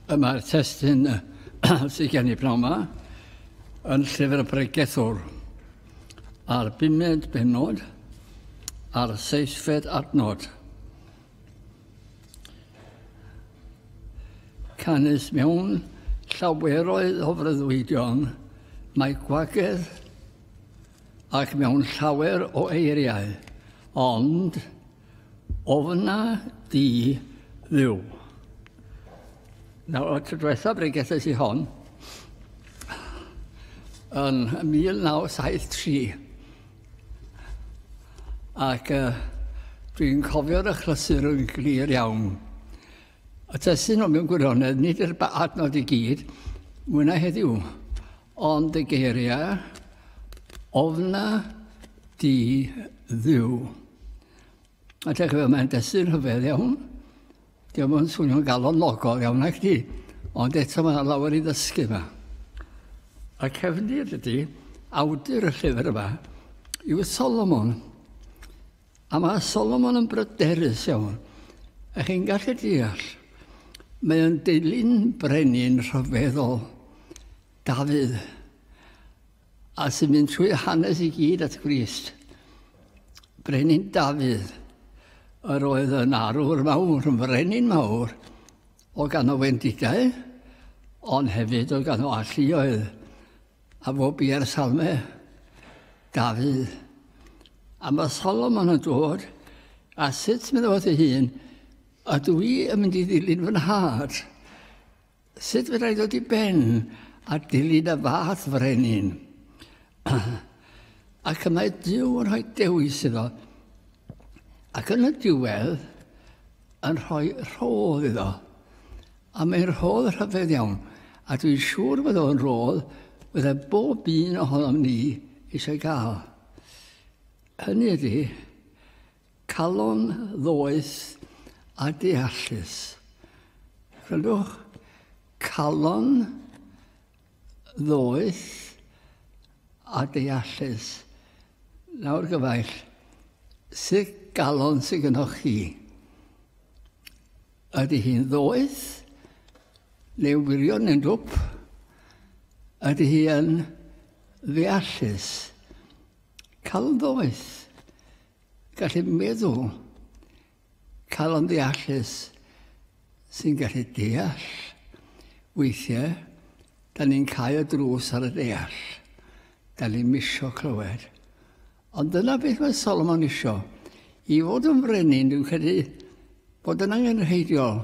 Mae'r testyn sydd gen i pnawn yma yn llyfr y Pregethwr a'r 5 bennod a'r 6 adnod. Canis mewn llaweroedd o freuddwydion mae gwagedd ac mewn llawer o eiriau, ond ofna di ddiw. Nawr, o tro diwethaf Bregethus i hon, yn 1973, ac dwi'n cofio'r achlysur yn glir iawn. Y testyn o mewn gwirionedd, nid yw'r adnod i gyd, mwy na heddiw, ond y geiriau, ofna di ddiw. A te chyfo, mae'n destyn rhyfedd iawn. Diolch yn swnio'n galonogol iawn ac di, ond eto mae lawer i ddysgu yma. A cefnir ydy, awdur y llyfr yma, yw Solomon. A mae Solomon yn bryderus iawn. A chi'n gallu deall, mae yn dilyn brenin rhyfeddol Dafydd. A sy'n mynd trwy hanes i gyd at Grist. Brenin Dafydd. Yr oedd yn arwr mawr, yn frenin mawr, o gan o wendidau, ond hefyd o gan o alluoedd, a fo bu'r salmau Dafydd. A mae Solomon yn dod, a sut meddwl oedd ei hun, a dwi yn mynd i ddilyn fy nhad. Sut fe rhaid ddod i ben a dilyn y fath frenin. Ac yma Duw yn rhoi dewis iddo. Ac yn y diwedd, yn rhoi rhodd iddo. A mae'n rhodd rhyfedd iawn. A dwi'n siŵr bod o'n rhodd bydde bob un ohonom ni eisiau gael. Hynny ydy, calon ddoeth a deallus. Rydwch, calon ddoeth a deallus. Nawr gyfaill, sut galon sydd gynnwch chi? Ydy hi'n ddoeth, neu wirion yn dwp? Ydy hi yn ddeallus? Calon ddoeth. Gallu meddwl, calon ddeallus sy'n gallu deall. Weithiau, da ni'n cael y drws ar y deall. Da ni'n misio clywed. Ond dyna beth mae Solomon isio. I fod yn frenin, dwi'n credu bod yn angenrheidiol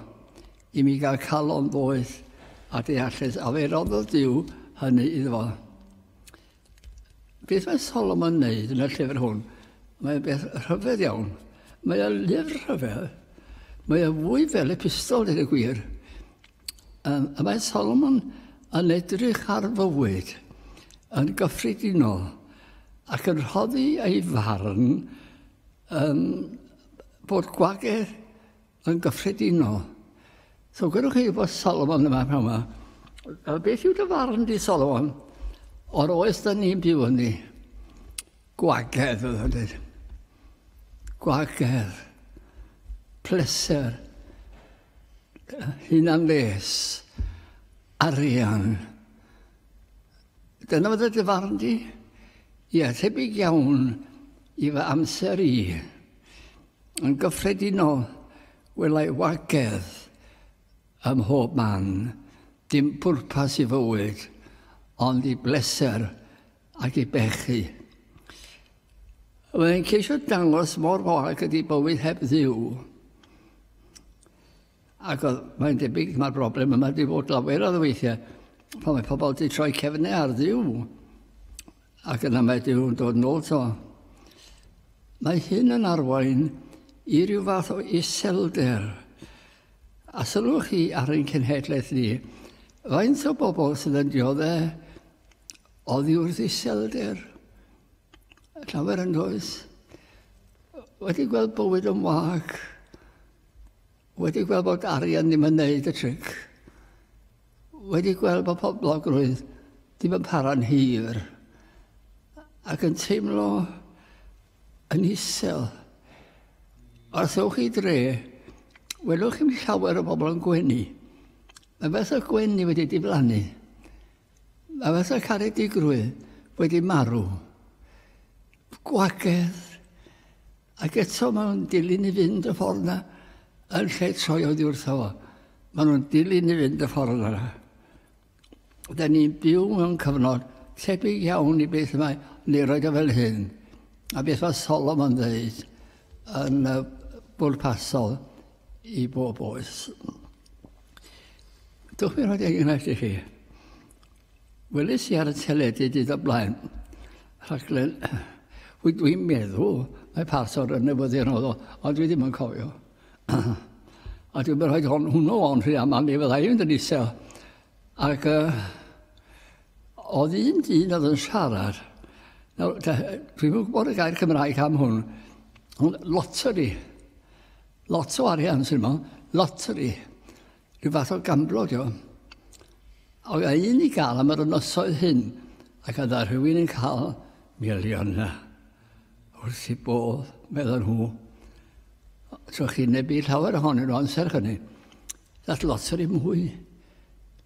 i mi gael calon ddoeth a deallus, a fe roddodd Duw hynny iddo fo. Beth mae Solomon yn wneud yn y llyfr hwn? Mae'n beth rhyfedd iawn. Mae y lyfr rhyfedd. Mae y fwy fel epistol, dweud y gwir. A mae Solomon yn edrych ar fywyd, yn gyffredinol, ac yn rhoddi ei farn bod gwagedd yn gyffredinol. So gwyrwch chi bod Solomon yma pnawn yma. Beth yw dy farn di Solomon? O'r oes da ni'n byw yn ni. Gwagedd oedd yn dweud. Gwagedd. Pleser. Hunanles. Arian. Dyna fod y dy farn di? Ie, tebyg iawn i fy amser i. Yn gyffredinol, welai wagedd ym mhob man, dim pwrpas i fywyd, ond i bleser ac i bechu. Mae'n ceisio dangos mor wag ydi bywyd heb ddiw. Ac mae'n debyg mae'r broblem yma wedi bod lawer o dweithiau, pan mae pobl wedi troi cefnau ar ddiw. Ac yna mae Duw yn dod nôl to. Mae hyn yn arwain i ryw fath o iselder. A sylwch chi ar ein cenhedlaeth ni, faint o bobl sydd yn dioddau oddi wrth iselder. Llawer yn does. Wedi gweld bywyd yn wag. Wedi gweld bod arian ddim yn neud y tric. Wedi gweld bod poblogrwydd ddim yn para'n hir. Ac yn teimlo yn isel. Os ewch chi dre, welwch chi'n llawer o bobl yn gwenu. Mae fath o gwenni wedi diflannu. Mae fath o Caredigrwy wedi marw. Gwagedd. Ac eto maen nhw'n dilyn i fynd y ffordd yna yn lle troi oedd wrtho fo. Maen nhw'n dilyn i fynd y ffordd yna. Da ni'n byw mewn cyfnod tebyg iawn i beth mae Neroedd o fel hyn. A beth mae Solomon dweud yn bwrpasol i bob oes. Dwch mi roed enghraifft i chi. Welis i ar y teledu dyd o blaen, rhaglen, dwi'n meddwl, mae parsor yn newyddion oedd o, ond dwi ddim yn cofio. A dwi'n rhoi hwnnw o'n rhy amal ni fyddai fynd yn isel. Ac oedd un dyn oedd yn siarad. Dwi'n gwybod y gair Cymraeg am hwn. Lottery. Lot o arian sy'n yma. Lottery. Rhyw fath o gamblod yw. Oedd un i gael am yr ynysoedd hyn. Ac oedd rhywun yn cael miliona. Wrth i bodd, meddwl nhw. So chi'n nebu llawer ohonyn nhw amser hynny. Dath lottery mwy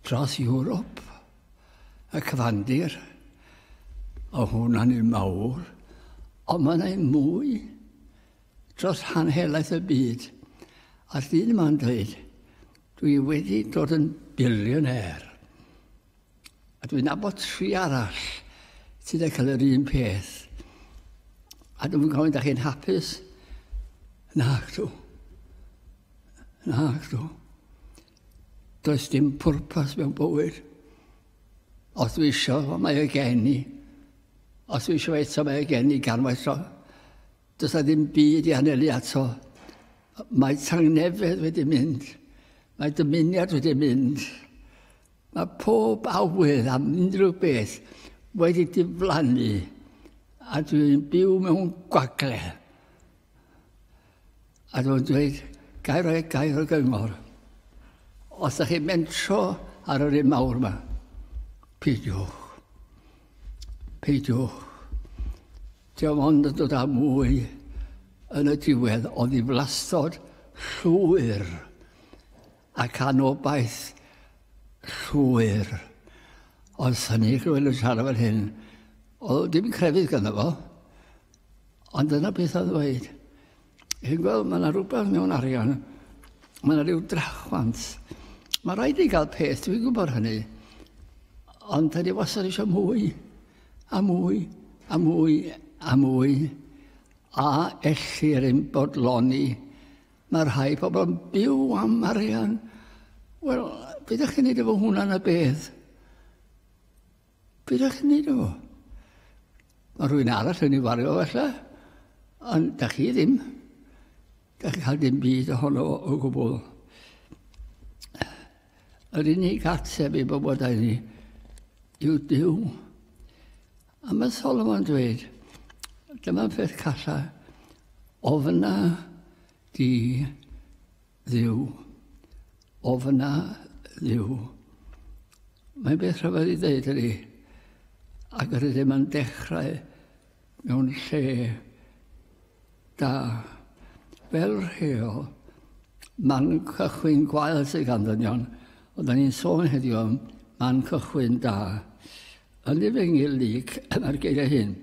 dros Ewrop. Y cyfandir. O hwnna'n un mawr. Ond mae'n mwy dros hanhelaeth y byd. A'r dyn yma'n dweud, dwi wedi dod yn bilioner. A dwi'n nabod 3 arall sydd wedi cael yr un peth. A dwi'n gofyn, da chi'n hapus? Nag dw. Nag dw. Does dim pwrpas mewn bywyd. Os dwi eisiau, mae o gen i. Os dwi eisiau eto, mae o gen i ganwaith o. Does na ddim byd i anelu ato. Mae tangnefedd wedi mynd. Mae dymuniad wedi mynd. Mae pob awydd am unrhyw beth wedi diflannu. A dwi'n byw mewn gwagle. A dwi'n dweud, gair o gyngor. Os ydych chi'n mentro ar yr un mawr yma, peidiwch. Peidiwch. Diolch ond yn dod â mwy yn y diwedd o ddiflastod llwyr ac anobaith llwyr. Ond sy'n ni rhywun yn siarad fel hyn, oedd dim crefydd gyda fo, ond dyna beth oedd dweud. Chi'n gweld, mae yna rhywbeth mewn arian, mae yna rhyw drachwant. Mae rhaid i gael peth, dwi'n gwybod hynny, ond da ni wastad eisiau mwy, a mwy, a mwy, a mwy, a ellir ein bodloni. Mae rhai pobl yn byw am arian. Wel, beth ydych chi'n neud efo hwnna'n y beth? Beth ydych chi'n neud efo? Mae rhywun arall yn ei wario felly, ond da chi ddim. Da chi'n cael dim byd ohono o gwbl. Yr unig ateb i bobodau ni yw Duw. A mae Solomon dweud, dyma'n peth calla, ofna di Dduw. Ofna Dduw. Mae'n beth rhaid i ddeud ydy, ac yr ydym yn dechrau mewn lle da. Fel rheol, man cychwyn gwael sydd ganddyn ond da ni'n sôn heddiw am man cychwyn da. Yn ei fengil lyg ar geiriau hyn.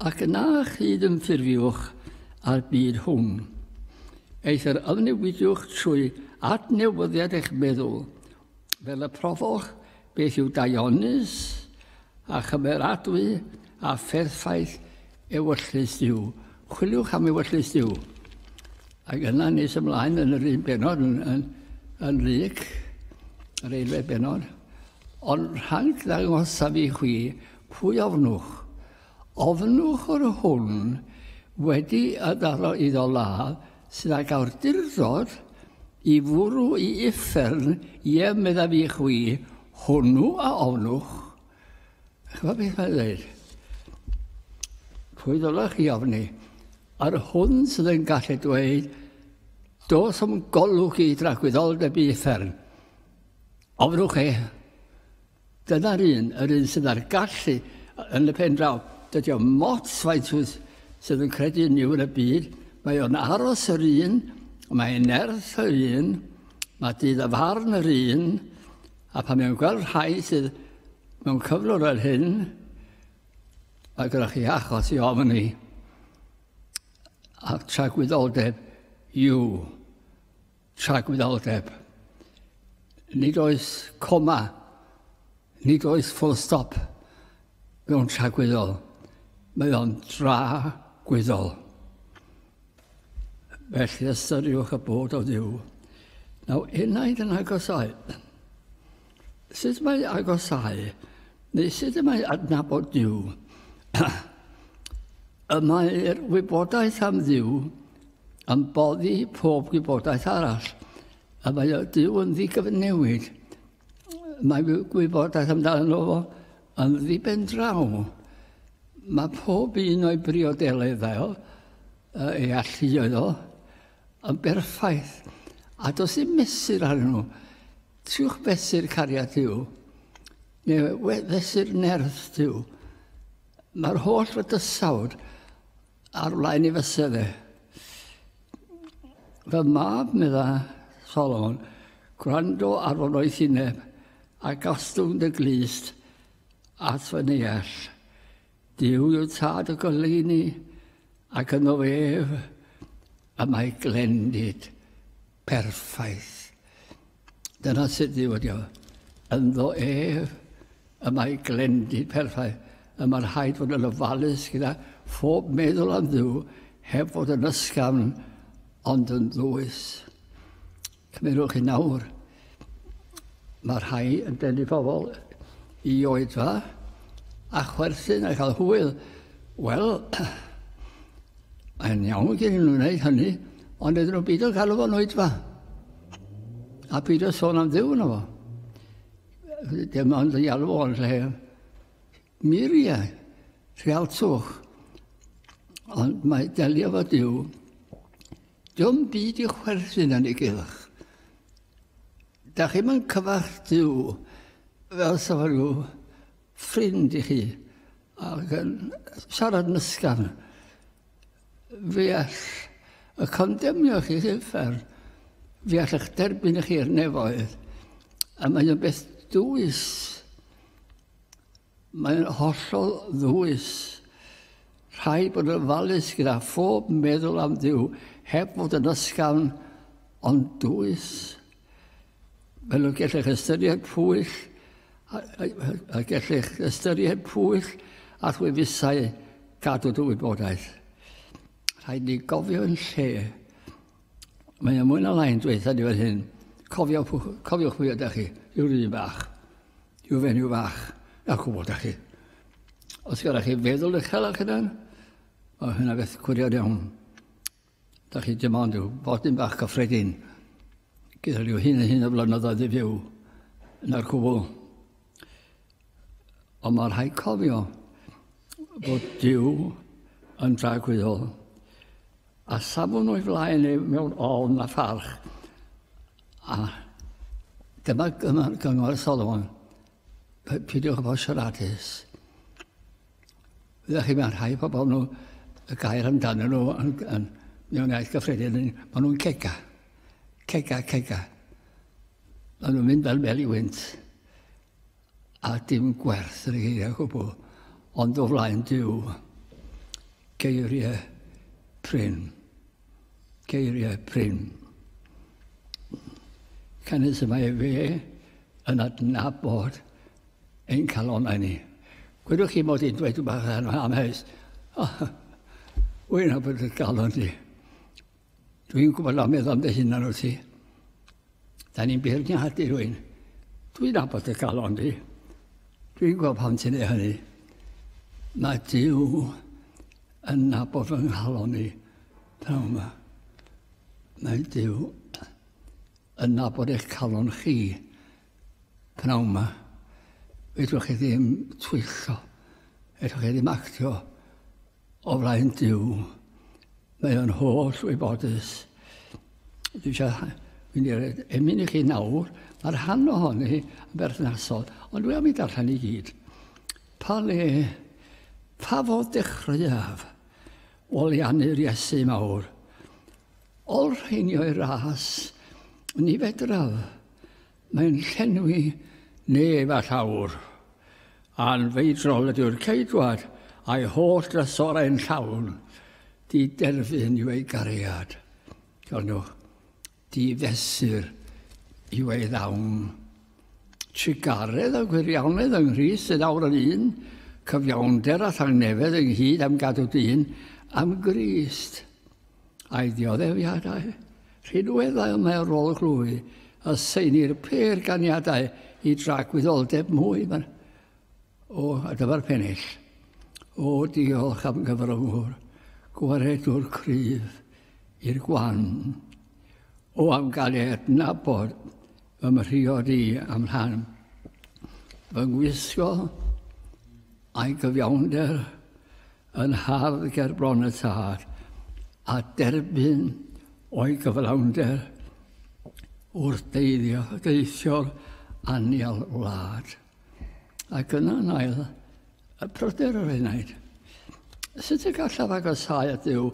Ac yna chyd yn ffurfiwch ar byd hwn. Eith yr ymnewidiwch trwy adnewyddiad eich meddwl, fel y profwch beth yw daionus a chymeradwy a pherffaith ewyllus Duw. Chwiliwch am ewyllus Duw. Ac yna nes ymlaen yn yr un benod yn lyg, yr eilfed benod. Ond rhaid ddangosaf i chwi pwy ofnwch. Ofnwch o'r hwn wedi adaro iddo ladd sydd ag awdurdod i fwrw i uffern i medda fi chwi hwnnw a ofnwch. Chyfa beth mae'n dweud? Pwy ddolach chi ofni? Ar hwn sydd yn gallu dweud, dos am golwch i dragwyddoldeb i uffern. Ofnwch e. Dyna'r yr un sydd ar gallu yn y pen draw. Dydy o mot faint sydd yn credu yn yw yn y byd. Mae o'n aros yr un, mae'n nerth yr un, Mae dydd y farn yr un, a pan mae'n gweld rhai sydd mewn cyflwr yr hyn, mae gyda chi achos i ofyn ni, a tragwyddoldeb yw tragwyddoldeb. Nid oes coma, nid oes full stop mewn tragwyddol. Mae o'n dragwyddol. Felly ystyriwch y bod o Dduw. Nawr, unaid yn agosau. Sut mae agosau, neu sut mae adnabod Dduw? Mae'r wybodaeth am Dduw yn boddi pob wybodaeth arall. A mae Dduw yn ddigyfnewid. Mae wybodaeth amdano fo yn ddiben draw. Mae pob un o'i briodelau ei alluoedd o yn berffaith. A does dim mesur ar nhw. Triwch fesur cariad Dduw, neu fesur nerth Dduw. Mae'r holl fydysawd ar flaen ei fysedd e. Fy mab, medda Solomon, gwrando ar fy noeth uneb a gostwng dy glist at fy neall. Dduw yw tad y goleuni ac yn o ef a mae glendid perffaith. Dyna sut Dduw ydi o. Ynddo ef y mae glendid perffaith. A mae'n rhaid fod yn ofalus gyda phob meddwl am Dduw heb fod yn ysgafn ond yn ddwys. Cymerwch chi nawr. Mae rhai yn denu pobl i oedfa a chwerthin a cael hwyl. Wel, mae'n iawn gen nhw'n gwneud hynny, ond ydyn nhw byd o galw fo'n oedfa. A byd o sôn am Dduw yno fo. Dim ond yn alw fo'n lle miriau, rhealtwch. Ond mae delio fo Dduw. Diolch byd i chwerthin yn ei gylch. Da chi'n mynd cyfach Dduw fel sa fo rhyw ffrind i chi ac yn siarad yn ysgafn. Fe all y condemnio chi uffern. Fe all eich derbyn i chi'r nefoedd. A mae'n beth dwys. Mae'n hollol ddwys. Rhaid bod yn falus gyda phob meddwl am Dduw heb fod yn ysgafn ond dwys. Fel o gellech ystyried pwyll a gellech ystyried pwyll a chwefusau gadw dy wybodaeth. Rhaid ni gofio yn lle. Mae'n mwy na lain dweitha ni fel hyn. Cofiwch pwy ydych chi. Yw'r un bach. Yw fenyw bach. A gwybod ydych chi. Os gyda chi feddwl eich helach yna, o hynna beth cwriad iawn. Da chi dim ond yw bodyn bach gyffredin. Gyda rhyw hyn o blynyddoedd i fyw yn ar cwbl. Ond mae'n rhaid cofio bod Dduw yn dragwyddol. A safon o'i flaen ei mewn ofn a pharch. A dyma gyngor Solomon. Pidiwch o siaradus. Fydda chi mewn rhai pobl nhw y gair amdano nhw yn mewn iaith gyffredin. Maen nhw'n cega. Cega. Maen nhw'n mynd fel mel i wynt. A dim gwerth yn ei geiriau gwbl. Ond o flaen Dduw. Geiriau prin. Geiriau prin. Cynnes yma e fe yn adnabod ein calonau ni. Gwydwch chi mod i'n dweud bach yn amheus. Wy'n abod y galon ni. Dwi'n gwybod am meddwl am dy hunan o ti. Da ni'n beirniadu rwy'n. Dwi'n abod y galon ni. Dwi'n gwybod pam ti'n ei hynny. Mae Dduw yn nabod fy nghalon ni. Pnawn yma. Mae Dduw yn nabod eich calon chi. Pnawn yma. Fedrwch chi ddim twyllo. Fedrwch chi ddim actio o flaen Dduw. Mae o'n holl wybodus. Dwi eisiau mynd i'r emyn i chi nawr. Mae'r rhan ohoni yn berthnasol. Ond dwi am ei darllen i gyd. Pa fod dechreuaf o lianu'r Iesu mawr. Ol rheinio'i ras Ni fedraf. Mae'n llenwi nef a llawr. A'n feidrol ydy'r ceidwad a'i holl drysorau'n llawn. Di derfyn i'w ei gariad. Gael nhw, di fesur i'w ei ddawn. Trigaredd a gwirionedd yng Nghrys yn awr yn un, cyfiawnder a thangnefedd ynghyd am gadw dyn am Grist. A'i ddioddefiadau, rhinweddau yma ar ôl glwy, a seini'r per ganiadau i dragwyddoldeb mwy. O, a dyma'r pennill. O, diolch am gyfrwngwr, gwaredwr cryf i'r gwan. O, am gael ei adnabod fy mhriod i am rhan. Fy ngwisgo a'i gyfiawnder yn hardd ger bron y tad, a derbyn o'i gyflawnder wrth deithio'r anial wlad. Ac yna'n ail, y pryder o'r enaid. Sut y gallaf agosau at Dduw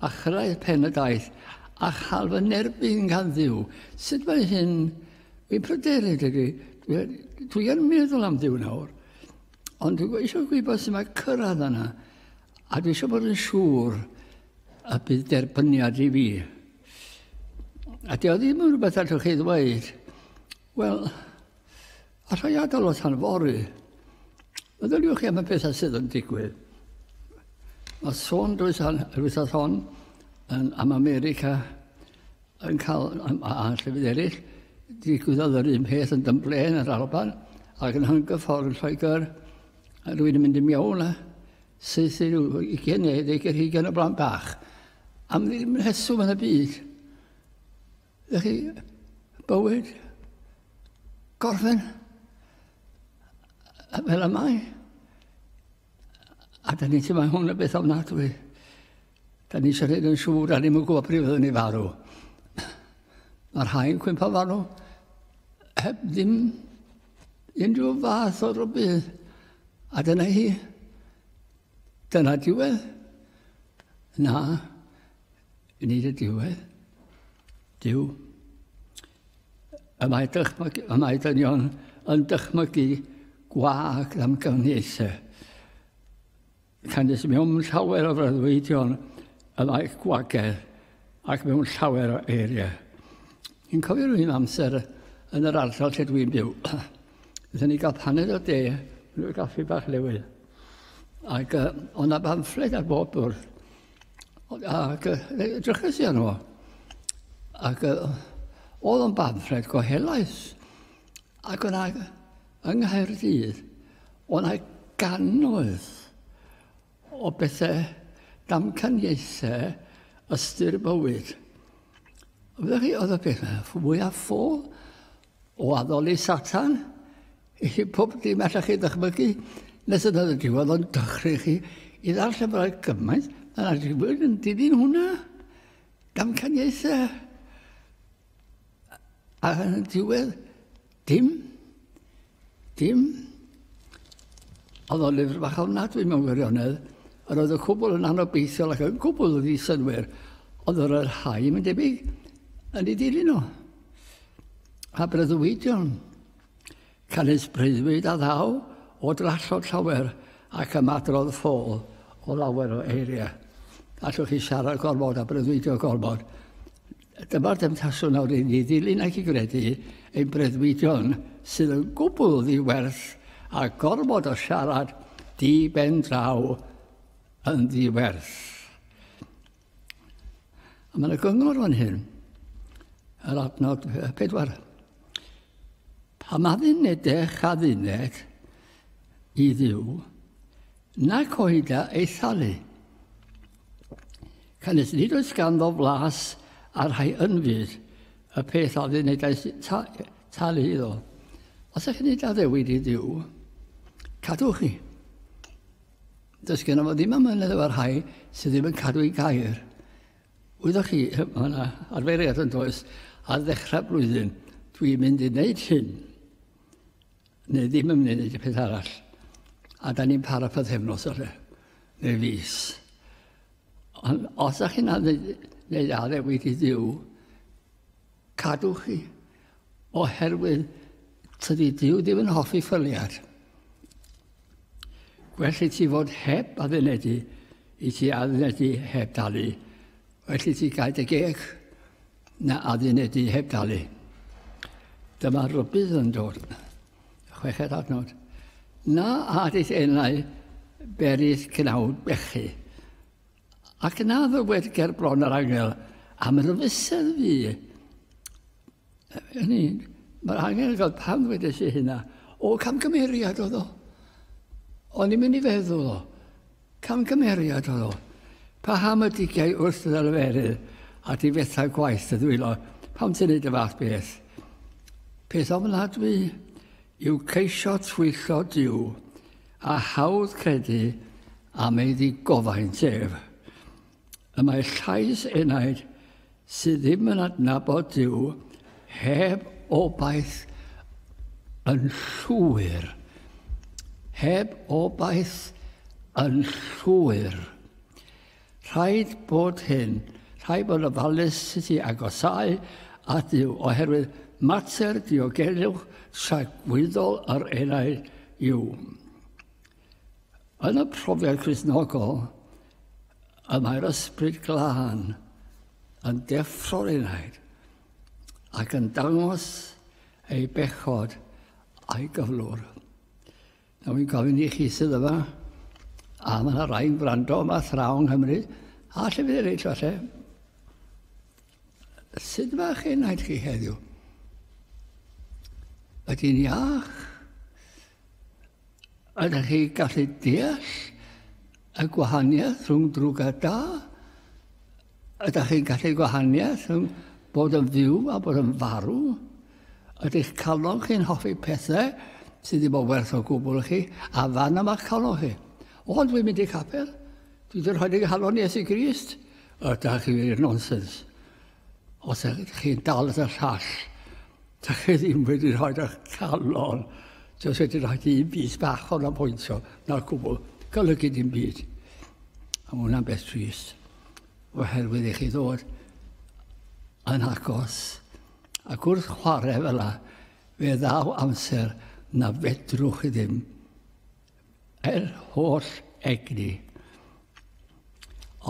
a chreu pen y daith a chael fy nerbyn gan Dduw? Sut mae hyn, fi'n pryderu dydy, dwi yn meddwl am Dduw nawr, ond dwi eisiau gwybod sy'n mae cyrraedd yna, a dwi eisiau bod yn siŵr y bydd derbyniad i fi. A di o ddim yn rhywbeth allwch chi ddweud, wel, a rhai adael o tan fori, meddyliwch chi am y bethau sydd yn digwydd. Mae sôn rhywbeth hon am America yn cael, a llefydd eraill, digwyddodd yr un peth yn Dunblane yr Alban, ac yn Hungerford yn Lloegr, a rwy'n mynd i mewn a syth i ryw 20 neu 20 o blant bach, am ddim rheswm yn y byd. Ydych chi, bywyd, gorffen, fel y mae. A da ni ti mae hwn y beth ofnadwy. Da ni eisiau rhaid yn siŵr a ni'n gwybod pryd fyddwn ni farw. Mae'r rhain cwympa farw heb ddim unrhyw fath o rybydd. A dyna hi. Dyna diwedd. Na, nid y diwedd. Dyw. Y mae dynion yn dychmygu gwag am gyfniaethau. Canis mewn llawer o freuddwydion y mae gwagedd ac mewn llawer o eiriau. I'n cofio rhywun amser yn yr ardal lle dwi'n byw. Ydyn ni gael paned o de, rwy'n gaffi bach newydd. Ac o'na bamffled ar bob bwrdd. Ac edrychais i arno. Ac oedd o'n bamffled gohelaeth. Ac o'na yng Nghaerdydd, o'na gannoedd o bethau damcaniaethau ystyr bywyd. Fyddwch chi, oedd y bethau mwyaf ffôl o addoli Satan, i pob dim allach chi ddychmygu, nes yna y diwedd o'n dychru chi i ddarllen bod gymaint, yna diwedd yn dilyn hwnna, damcaniaethau. A yn diwedd, dim. Oedd o'n lyfr bach ofnadwy mewn gwirionedd, yr oedd y cwbl yn anobeithiol ac yn cwbl o ddisynwyr, ond oedd yr rhai yn debyg yn ei dilyn o. A breuddwydion, canis breuddwyd a ddaw o drallod llawer ac ymadrodd ffôl o lawer o eiriau. Allwch chi siarad gormod a breuddwydio gormod. Dyma'r demtasiwn nawr i ni ddilyn ac i gredu ein breuddwydion sydd yn gwbl ddiwerth a gormod o siarad di ben draw yn ddiwerth. A mae'n y gyngor fan hyn, yr adnod 4. Pam addunedech a dduned i Dduw, nac oeda ei thalu. Canis nid oes ganddo flas ar rhai ynfyd y peth addunedau talu iddo. Os ydych chi'n addewid i Dduw, cadwch chi. Does gen o ddim amynedd o'r rhai sydd ddim yn cadw i gair. Wyddwch chi, mae yna arferiad yn does, ar ddechrau blwyddyn, dwi'n mynd i wneud hyn, neu ddim yn mynd i wneud y peth arall. A da ni'n para pythefnos o lle, neu fus. Ond os ydych chi'n wneud addewid i Dduw, cadw chi, oherwydd tydi Duw ddim yn hoffi ffyliad. Gwell i ti fod heb addurnedu i ti addurnedu heb dalu. Well i ti gael dy geg na addurnedu heb dalu. Dyma rybydd yn dod. Chweched adnod. Na adys enau berydd cnawd bechu. Ac yna ddywed ger bron yr angel am yr ymysedd fi. Mae'r angel yn gael pam ddwedes i hynna. O, camgymeriad oedd o. O'n i'n mynd i feddwl o. Camgymeriad oedd o. Pa ham y digau wrth y ddalferydd a di fethau gwaith y ddwylo. Pam ti'n neud y fath beth? Peth ofnadwy yw ceisio twyllo Duw a hawdd credu am ei ddigofain sef. Y mae llais enaid sydd ddim yn adnabod Duw heb obaith yn llwyr. Heb obaith yn llwyr. Rhaid bod hyn, rhaid bod ofalus sydd i agosau a Duw oherwydd mater diogelwch tragwyddol yr enaid yw. Yn y profiad Cristnogol, y mae'r ysbryd glân yn deffro'r enaid ac yn dangos ei bechod a'i gyflwr. Nawr fi'n gofyn i chi sydd yma, a mae yna rhai'n gwrando yma thraw yng Nghymru, a lle fydd eraill falle. Sut mae'ch enaid chi heddiw? Ydy'n iach? Ydych chi gallu deall y gwahaniaeth rhwng drwg a da? Ydych chi'n gallu gwahaniaeth rhwng bod yn fyw a bod yn farw? Ydych calon chi'n hoffi pethau sydd ddim o werth o gwbl chi, a fan yma'ch calon chi? O, dwi'n mynd i capel. Dwi wedi rhoi halon Iesu Grist. Ydych chi'n nonsens. Os ydych chi'n dal y llall, ydych chi ddim wedi rhoi eich calon. Jyst wedi rhoi un bys bach o'n pwyntio, na'r gwbl. Golygu dim byd. A mae hwnna'n beth trist. Oherwydd i chi ddod yn agos. Ac wrth chwarae fel yna, fe ddaw amser na fedrwch chi ddim. Holl egni.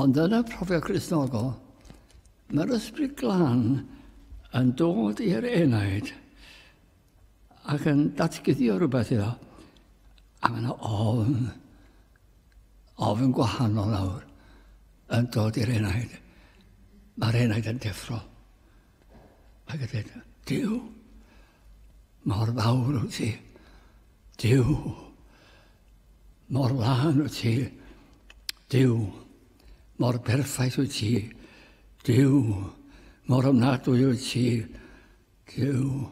Ond yn y profiad Cristnogol, mae'r ysbryd glân yn dod i'r enaid ac yn datgyddio rhywbeth iddo. A mae yna ofn gwahanol nawr yn dod i'r enaid. Mae'r enaid yn deffro. Ac yn dweud, Duw, mor fawr wyt ti. Duw, mor lan wyt ti. Duw, mor berffaith wyt ti. Duw, mor ymnadwy wyt ti. Duw,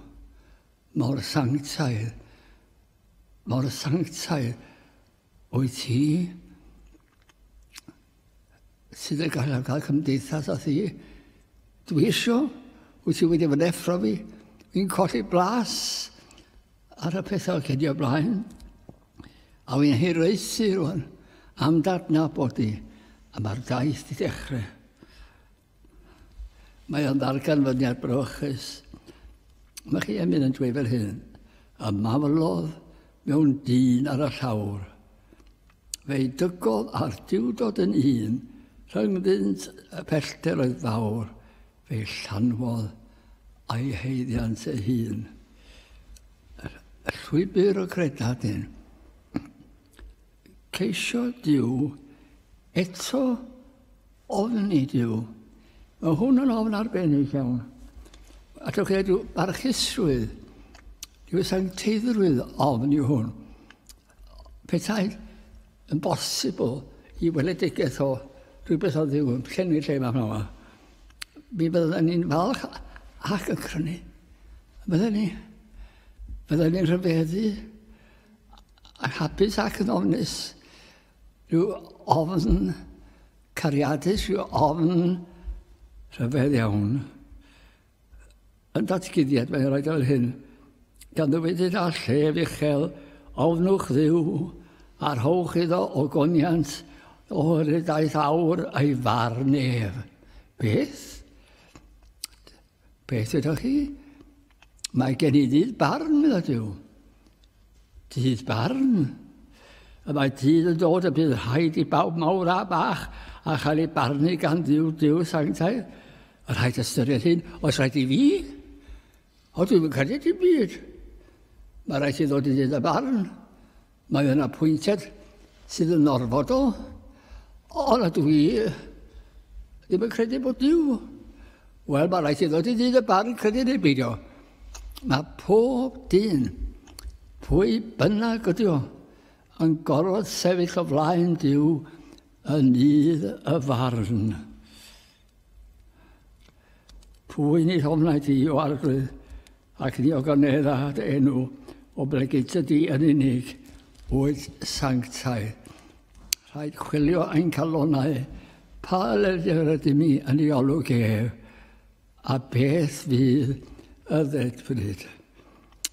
mor sanctaidd. Mor sanctaidd wyt ti. Sydd yn gael cymdeithas o thi. Dwi isio, wyt ti wedi fod effro fi. Fi'n colli blas ar y pethau cedio blaen. A fi'n hiraethu rwan am dadnabod i. A mae'r daith i ddechrau. Mae o'n ddarganfyniad brochus. Mae chi yn mynd yn dweud fel hyn. Y maflodd mewn dyn ar y llawr. Fe'i dygodd ar diwdod yn un, rhyngddynt y pellter oedd fawr, fe'i llanwodd a'i heiddiant ei hun. Y llwybr o credadyn. Ceisio Duw eto ofni Duw. Mae hwn yn ofn arbennig iawn. A dwi'n credu barchusrwydd, dyw sancteiddrwydd ofn yw hwn. Petai yn bosibl i weledigaeth o rhywbeth o Dduw yn llenwi lle yma. Mi byddwn ni'n falch ac yn crynu. Byddwn ni'n rhyfeddu a hapus ac yn ofnus. Rhyw ofn cariadus, rhyw ofn rhyfedd iawn. Yn datgyddiad, mae'n rhaid fel hyn. Gan ddweud a llef uchel, ofnwch Dduw, a'r hwch iddo o goniant, o'r daeth awr a'i farn ef. Beth? beth ydych chi? Mae gen I dydd barn, medda Duw. Dydd barn. A mae dydd yn dod a bydd rhaid I bawb mawr a bach a chael ei barnu gan Duw sanctaidd. A rhaid ystyried hyn, oes rhaid I fi? O, dwi'n credu dim byd. Mae rhaid I ddod I dydd y barn. Mae yna pwyntiad sydd yn orfodol. Ond dwi ddim yn credu bod Duw. Wel, mae rhaid I ddod I dydd y barn credu neu beidio. Mae pob dyn, pwy bynnag ydi o, yn gorfod sefyll o flaen Duw yn nydd y farn. Pwy ni homnaid I o arglwydd ac ni o ganedda dy enw o blegids y di yn unig oedd sanctaidd. Rhaid chwilio ein calonau pa ledyr ydy mi yn ei olwg ef a beth fydd y ddedfryd.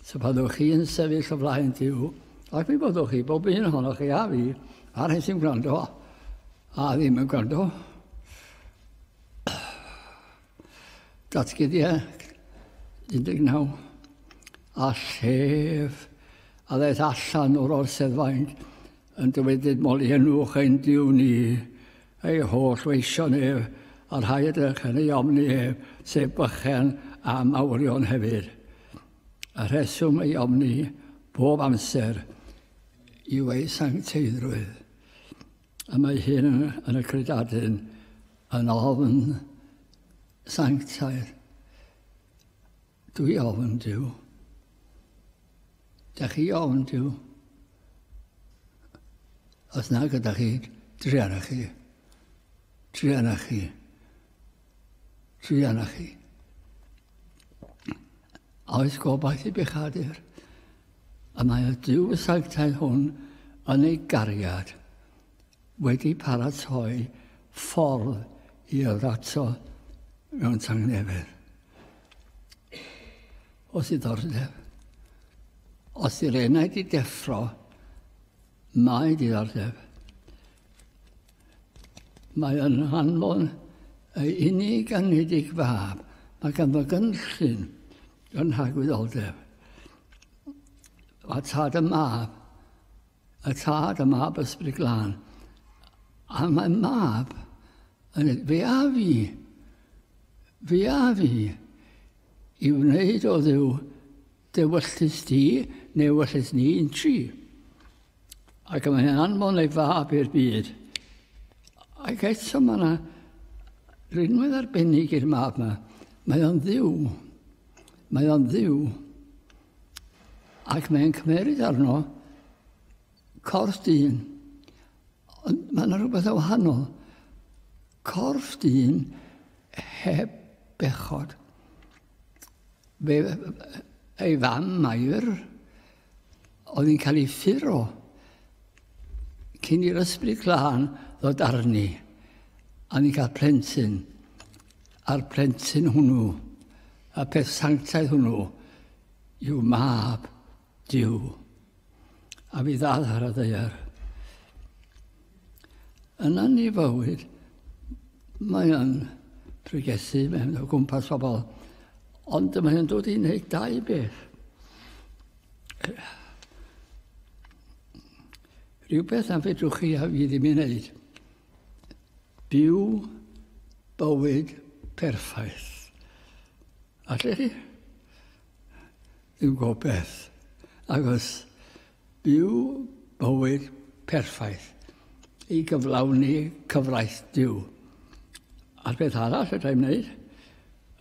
So byddwch chi yn sefyll o flaen Duw, ac mi byddwch chi, bob un ohonoch chi a fi, a rhaid sy'n gwrando, a ddim yn gwrando. Datgyddiau 19, a llef, a ddaeth allan o'r orseddfaint yn dywedyd moli enwch ein Duw ni, ei holl weision ef, a rhai ydych yn ei omni ef, sef bychen a mawrion hefyd. A rheswm ei omni bob amser yw ei sancteiddrwydd. A mae hyn yn y credadyn yn ofn sanctaidd. Dwi ofn Duw. Da chi ofn Duw. Os na gyda chi, drianna chi. Drianna chi. Drianna chi. Oes gobaith I bechadur. A mae y Duw sanctaidd hwn yn ei gariad wedi paratoi ffordd I yddato mewn tangnefedd. Os I ddordeb. Os I'r enaid I deffro, mae diddordeb. Mae yn hanfon ei unig anedig fab. Mae ganddo gynllun yn rhagwyddoldeb. A tad y mab ysbryd glân. A mae mab yn fe a fi I wneud o Dduw dywyllus di neu wyllus ni yn tri. Ac mae'n anfon ei fab i'r byd. Ac eto mae yna rhywun arbennig i'r mab yma. Mae o'n Dduw. Mae o'n Dduw. Ac mae'n cymeryd arno corff dyn. Ond mae yna rhywbeth o wahanol. Corff dyn heb bechod. Ei fam Mair oedd hi'n cael ei ffuro cyn i'r ysbryd glân ddod arni. A ni'n cael plentyn. A'r plentyn hwnnw, a peth sanctaidd hwnnw, yw mab Duw. A fi ddad ar y ddaear. Yna ni fywyd, mae yn pregethu mewn o gwmpas pobl, ond mae yn dod I wneud dau beth. Rhywbeth am fedrwch chi a fi ddim I wneud. Byw bywyd perffaith. A lle chi? Ddim gwybod beth. Agos byw bywyd perffaith I gyflawni cyfraith Duw. A'r beth arall ydych chi'n wneud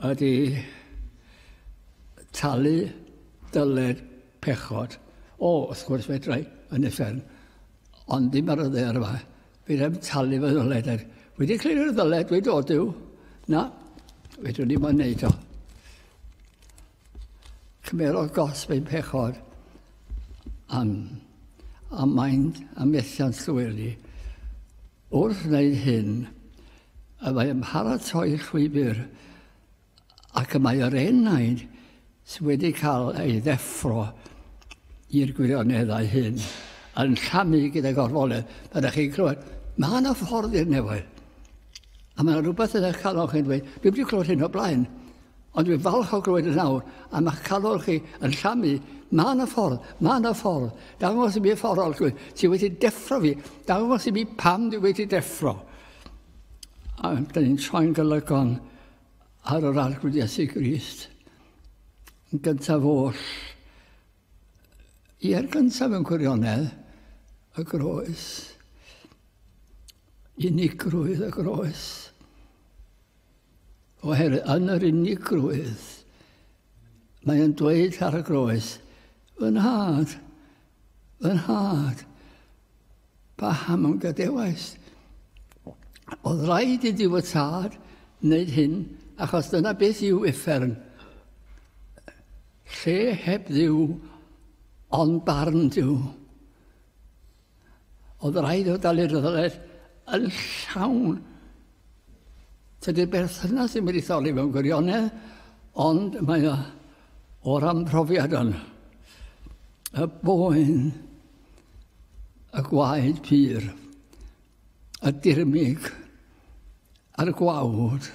ydy talu dyled pechod. Wrth gwrs fedrai yn effern, ond ddim ar y ddeir yma. Fi ddim talu fy ddyled. Wedi clirio'r ddyled, wedi dod Duw. Na, fedrwn ni mo'n neud o. Cymerodd gosb ein pechod am maint a methiant llwyri. Wrth wneud hyn, y mae ymharatoi'r llwybr ac y mae yr enaid sydd wedi cael ei ddeffro i'r gwirioneddau hyn yn llamu gyda gorfoledd. Byddech chi'n clywed, mae yna ffordd i'r newydd. A mae yna rhywbeth yn eich calon chi'n dweud, dwi wedi clywed hyn o blaen, Ond dwi'n falch o glywed y nawr, a mae calor chi yn llamu, mae yna ffordd. Dangos i mi ffordd o'r glwyd, ti wedi deffro fi, dangos i mi pam dwi wedi deffro. A da ni'n troi'n golygon ar yr arglwydd Iesu Grist. Yn gyntaf oll, i'r gyntaf yn gwirionedd, y groes. Unigrwydd y groes. Oherwydd yn yr unigrwydd, mae'n dweud ar y groes, fy nhad, pa ham yn gadewais. Oedd rhaid i diw y tad wneud hyn, achos dyna beth yw uffern. Lle heb ddiw, ond barn diw. Oedd rhaid o dalu'r ddyled yn llawn. Tydi'r berthynas ddim wedi tholi mewn gwirionedd, ond mae o'r amprofiad yn y boen, y gwaed pyr, y dirmig, a'r gwawd.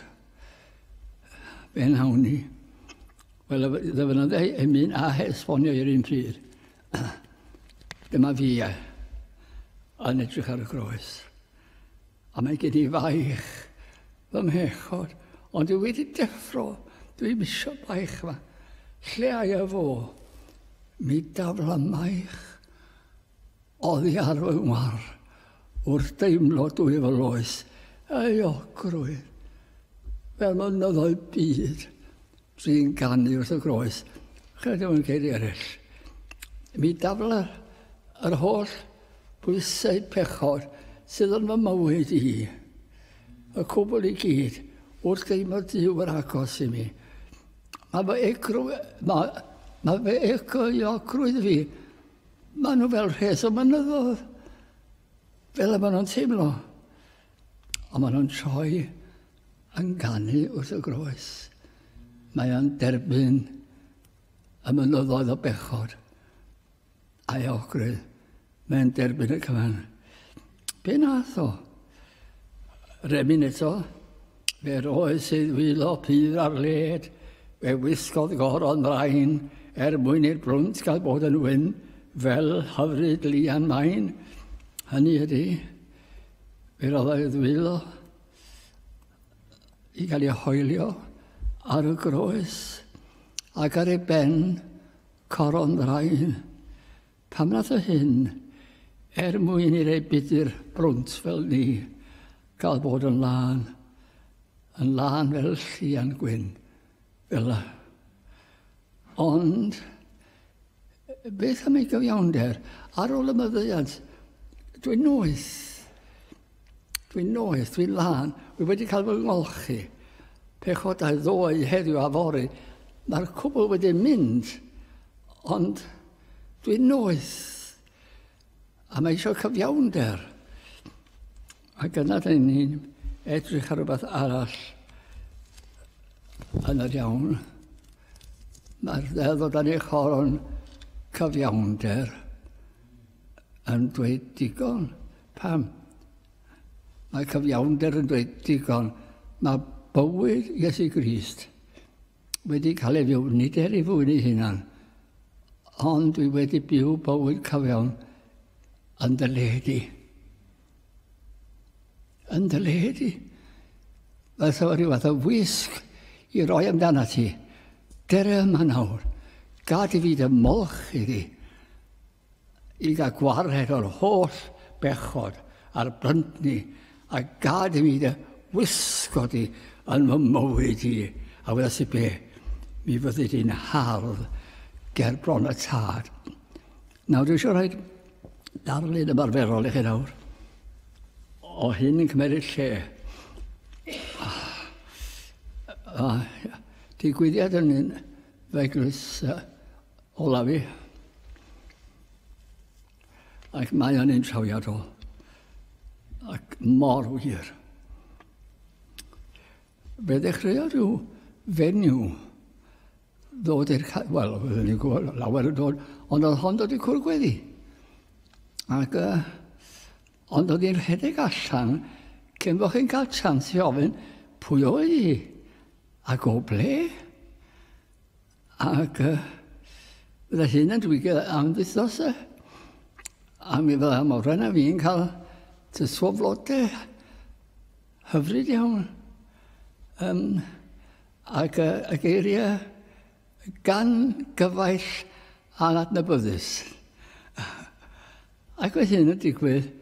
Fe nawn ni. Wel, ddyfynodd Emyn a esbonio i'r un pryd. Dyma fi yn edrych ar y groes. A mae gen i faich fy mhechod, ond dwi wedi deffro, dwi'n misio baich yma. Lle ai fo? Mi dafla maich, oddi ar fy ngwar, wrth deimlo dwi efo loes, ei ogrwydd, fel mynyddoedd byd, sy'n ganu wrth y groes, chydw yn ceir eraill. Mi dafla yr holl bwysau pechod sydd yn fy mywyd i, y cwbl i gyd, wrth deimlo Duw yr agos i mi. Mae fe ogrwydd fi, mae nhw fel rhes o mynyddoedd, fel y maen nhw'n teimlo. Ond maen nhw'n troi yn ganu wrth y groes. Mae o'n derbyn y mynyddoedd o bechod a'i ogrwydd. Mae'n derbyn y cyfan. Be nath o? Remin eto, fe roedd sydd wylo pydd ar led, fe wisgodd goron mraen, mwyn i'r brwnt gael bod yn wyn, fel hyfryd lian maen. Hynny ydy, fe roedd wylo i gael ei hoelio ar y groes, ac ar ei ben coron mraen. Pam nath o hyn, mwyn i'r ei budur brwnt fel ni, gael bod yn lân fel llian gwyn, fel y. Ond, beth am ei gyfiawnder, ar ôl y myddeiad, dwi'n noeth, dwi'n lân, dwi wedi cael fy ngolchi, pechodau ddoe heddiw a fori, mae'r cwbl wedi mynd, ond dwi'n noeth, a mae eisiau cyfiawnder. Ac yna dyn ni'n edrych ar rhywbeth arall yn yr iawn. Mae'r ddeddf dan ei choron cyfiawnder yn dweud digon. Pam? Mae cyfiawnder yn dweud digon. Mae bywyd Iesu Grist wedi cael ei fyw, nid ei fwyn ei hunan, ond dwi wedi byw bywyd cyfiawn yn dy ledu. Yn dy ledu. Fath o ryw fath o wisg i roi amdana ti. Dere yma nawr. Gad i fi dy molch iddi. I gael gwared o'r holl bechod a'r bryntni. A gad i mi dy wisgo di yn fy mywyd i. A weda si be, mi fyddi di'n hardd ger bron y tad. Nawr, dwi eisiau rhaid darlun ymarferol i chi nawr. O hyn yn cymryd lle. Digwyddiad yn un feglus Olafi. Ac mae o'n un trawiadol. Ac mor wir. Fe ddechreuodd rhyw fenyw ddod i'r... Wel, fyddwn ni'n gwybod, lawer yn dod, ond oedd hon dod i cwrdd gweddi. Ac ond oedd hi'n rhedeg allan, cyn bod chi'n cael chans i ofyn, pwy oedd hi? Ac o ble? Ac bydde hyn yn dwygo am ddysos. A mi fydda mawren a fi'n cael tyswoflodau hyfryd iawn. Ac y geiriau gan gyfaill anadnabyddus. Ac oedd hyn yn digwydd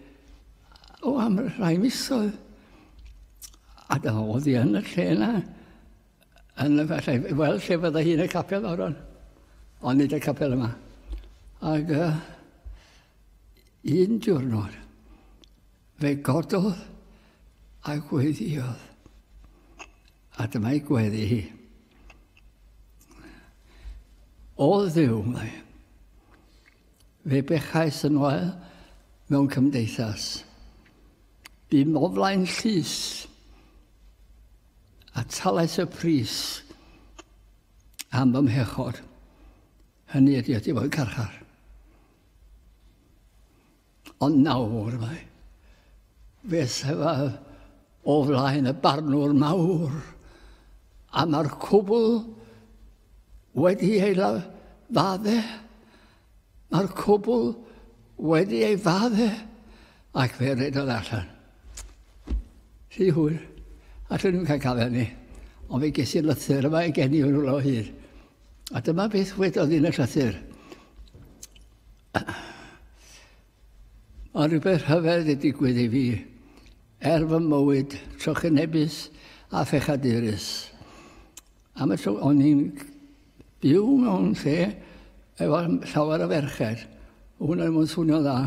am rai misoedd. A dyna oedd hi yn y lle yna. Yn y falle, wel, lle fydda hi'n y capel o'r ond nid y capel yma. Ac un diwrnod, fe gododd a gweddiodd. A dyma'i gweddi hi. O Dduw, mae, fe bechais yn wael mewn cymdeithas. Bu moflaen llys a talais y pris am fy mhechod. Hynny ydy fod carchar. Ond nawr mae, fe sefyll o flaen y barnwr mawr, a mae'r cwbl wedi ei fadde, mae'r cwbl wedi ei fadde, ac fe redodd allan. Si hwyr, allan nhw'n cael cafel ni, ond fe ges i'r lythyr yma i geni o'n rhywle o hyd. A dyma beth wedodd un y llythyr. Mae rhywbeth rhyfedd wedi digwydd i fi, fy mywyd, trochynebus a phechadurus. Am y tro, o'n i'n byw mewn lle efo llawer o ferched. Hwna yn mwyn swnio dda.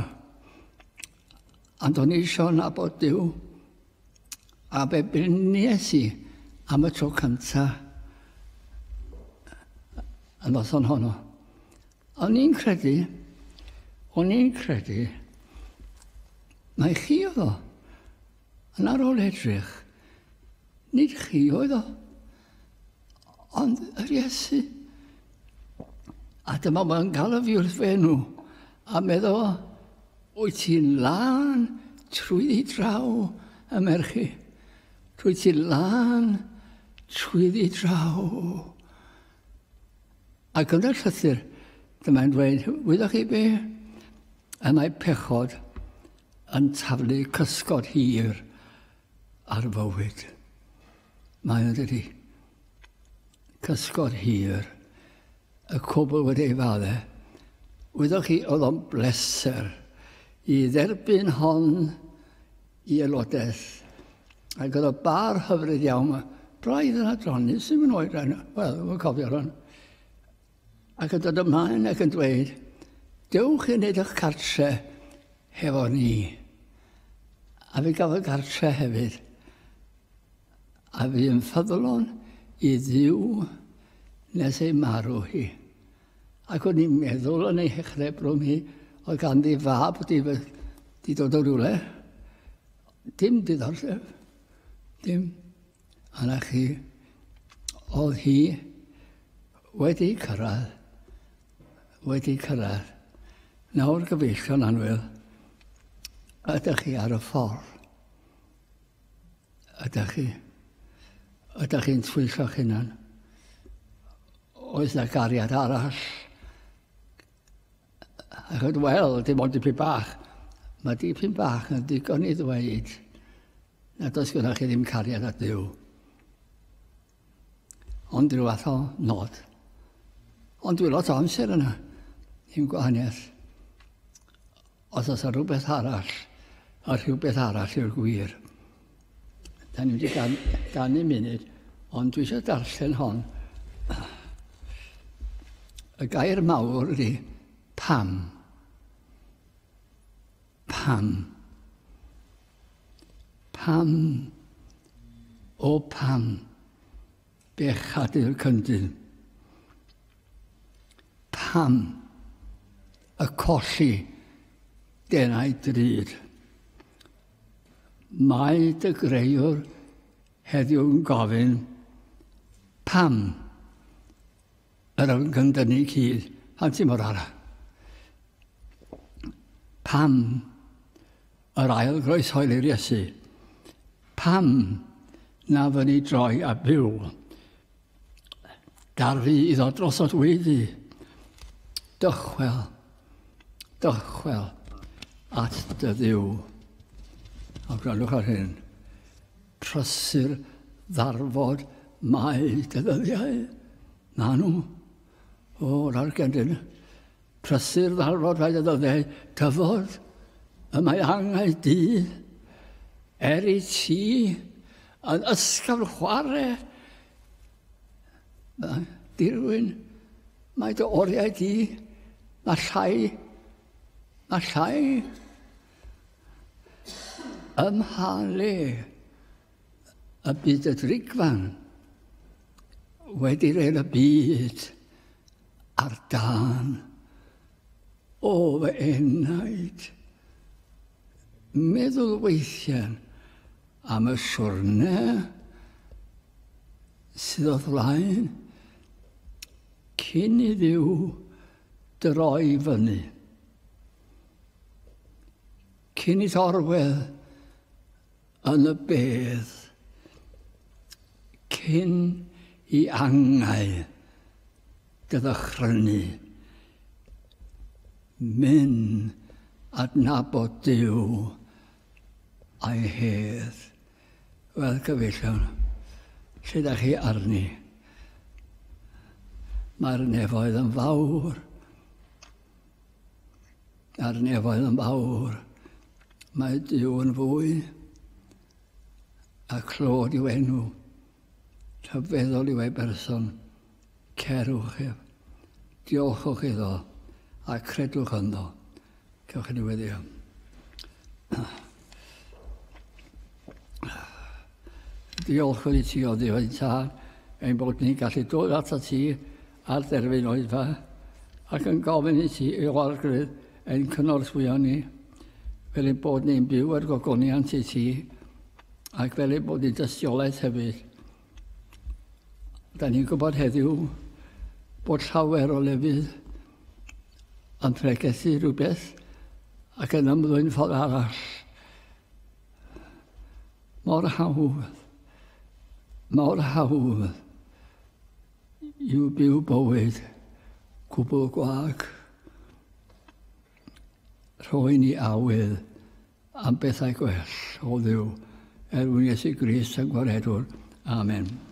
Ond o'n i eisiau nabod Duw. A be brynies i am y tro cyntaf yn noson honno. O'n i'n credu, mai chi oedd o. Yn ar ôl edrych, nid chi oedd o, ond yr Iesu. A dyma mae'n cael y fi wrth fenw, a meddwl, wyt ti'n lan trwyddi draw y merchi. Wyt ti'n lan trwyddi draw. Ac yn y llythyr, dyma'n dweud, wyddwch chi be? Y mae pechod yn taflu cysgod hir ar fywyd. Mae'n dydi. Cysgod hir. Y cwbl wedi ei fadde. Wyddwch chi, oedd o'n bleser i dderbyn hon i aelodaeth. Ac oedd o bar hyfryd iawn. Braidd yn adronu, sy'n mynd oed rhaid. Wel, mae'n cofio hwn. Ac yn dod ymlaen ac yn dweud, dewch i wneud eich cartre hefo ni. A fi gafodd gartre hefyd. A fi yn ffyddlon i Dduw nes ei marw hi. Ac o'n i'n meddwl yn ei hechrau brwm hi, oedd ganddi fab di dod o rywle. Dim diddordeb. Dim. A na chi, oedd hi wedi cyrraedd. Wedi cyrraedd. Nawr gyfeillio'n anwyl, ydych chi ar y ffordd? Ydych chi? Ydych chi'n twyllo'ch hunan? Oes na gariad arall? Ac oedd, wel, dim ond dipyn bach. Mae dipyn bach yn digon i ddweud nad oes gyda chi ddim cariad at Dduw. Ond rhyw fath o nod. Ond dwi lot o amser yna. Dim gwahaniaeth. Os oes rhywbeth arall, a rhywbeth arall yw'r gwir. Da ni wedi gannu munud, ond dwi eisiau darllen hon. Y gair mawr ydy pam. Pam. Pam. O pam. Bechadu'r cyndyn. Pam. Y colli denau drud. Mae dy greiwr heddiw yn gofyn pam yr ymgyndynu cyd pan ti mor ara. Pam yr ail groeshoeli'r Iesu. Pam na fy ni droi a byw dar fi iddo dros o dwyddi. Dychwel at dy ddiw. A gwrandwch ar hyn. Prysur ddarfod mae dy ddyddiau. Na nhw. O'r argendyn. Prysur ddarfod mae dy ddyddiau. Dyfod y mae angau di. I ti yn ysgafn chwarae. Dirwyn. Mae dy oriau di. Mae llai. Ymhalu y byd y drigfan wedi rhaid y byd ar dan o fy enaid. Meddwl weithiau am y siwrne sydd o flaen cyn I ddiw droi fyny. Cyn I thorwedd yn y bedd, cyn I angau gyddechrynu, mynd adnabod Duw a'i hedd. Wel, gyfeillion, lle da chi arni? Mae'r nefoedd yn fawr. Mae'r nefoedd yn fawr. Mae Duw yn fwy. A clod i'w enw. Rhyfeddol i'w berson. Cerwch ef. Diolchwch iddo. A credwch ynddo. Cewch yn diweddio. Diolch wedi ti o ddiwedd tad. Ein bod ni'n gallu dod at ti ar derfyn oedd fa. Ac yn gofyn I ti i'w argrydd ein cynorthwyo ni. Fel ein bod ni'n byw ar gogoniant I ti. Ac fel ein bod ni'n dystiolaeth hefyd. Da ni'n gwybod heddiw bod llawer o lefydd yn pregethu rhywbeth ac yn ymddwyn ffordd arall. Mor hawdd yw byw bywyd cwbl gwag. Rhoi ni awydd am bethau gwell o Dduw. Mwyn Iesu Grist yn gwaredwr. Amen.